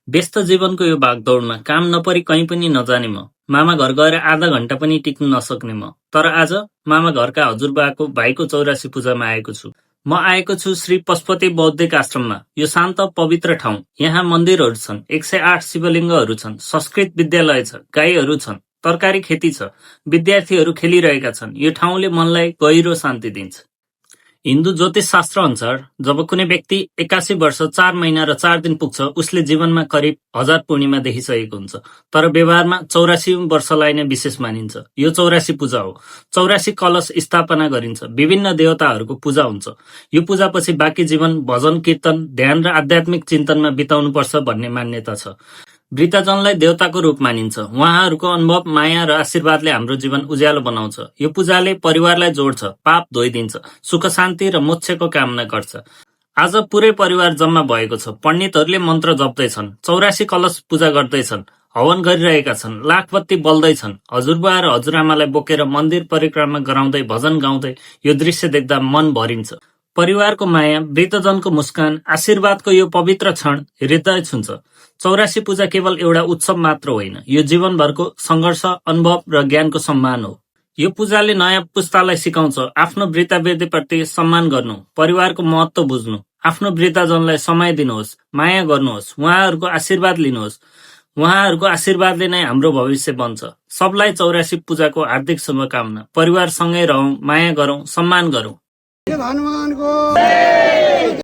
व्यस्त जीवनको यो भागदौडमा काम नपरी कहीँ पनि नजाने म, मामा घर गएर आधा घण्टा पनि टिक्न नसक्ने म, तर आज मामा घरका हजुरबाको भाइको 84 पूजामा आएको छु। म आएको छु श्री पशुपति बौद्धिक आश्रममा। यो शान्त पवित्र ठाउँ। यहाँ मन्दिरहरू छन्, 108 शिवलिङ्गहरू छन्, संस्कृत विद्यालय छ, गाईहरू छन्, तरकारी खेती छ, विद्यार्थीहरू खेलिरहेका छन्। यो ठाउँले मनलाई गहिरो शान्ति दिन्छ। हिन्दू ज्योतिष शास्त्र अनुसार जब कुनै व्यक्ति 81 वर्ष 4 महिना र 4 दिन पुग्छ, उसले जीवनमा करिब 1000 पूर्णिमा देखिसकेको हुन्छ। तर व्यवहारमा 84 वर्षलाई नै विशेष मानिन्छ। यो 84 पूजा हो। 84 कलश स्थापना गरिन्छ। विभिन्न देवताहरूको पूजा हुन्छ। यो पूजापछि बाँकी जीवन भजन कीर्तन, ध्यान र आध्यात्मिक चिन्तनमा बिताउनुपर्छ भन्ने मान्यता छ। वृद्धजनलाई देवताको रूप मानिन्छ। उहाँहरूको अनुभव, माया र आशीर्वादले हाम्रो जीवन उज्यालो बनाउँछ। यो पूजाले परिवारलाई जोड्छ, पाप धोइदिन्छ, सुख शान्ति र मोक्षको कामना गर्छ। आज पुरै परिवार जम्मा भएको छ। पण्डितहरूले मन्त्र जप्दैछन्, 84 कलश पूजा गर्दैछन्, हवन गरिरहेका छन्, लाख बत्ती बल्दैछन्। हजुरबा र हजुरआमालाई बोकेर मन्दिर परिक्रमा गराउँदै भजन गाउँदै यो दृश्य देख्दा मन भरिन्छ। परिवारको माया, वृद्धजनको मुस्कान, आशीर्वादको यो पवित्र क्षण हृदय छुन्छ। 84 पूजा केवल एउटा उत्सव मात्र होइन, यो जीवनभरको सङ्घर्ष, अनुभव र ज्ञानको सम्मान हो। यो पूजाले नयाँ पुस्तालाई सिकाउँछ आफ्नो वृद्धावृद्धिप्रति सम्मान गर्नु, परिवारको महत्त्व बुझ्नु, आफ्नो वृद्धजनलाई समय दिनुहोस्, माया गर्नुहोस्, उहाँहरूको आशीर्वाद लिनुहोस्। उहाँहरूको आशीर्वादले नै हाम्रो भविष्य बन्छ। सबलाई 84 पूजाको हार्दिक शुभकामना। परिवारसँगै रहौं, माया गरौं, सम्मान गरौं। हनुमान को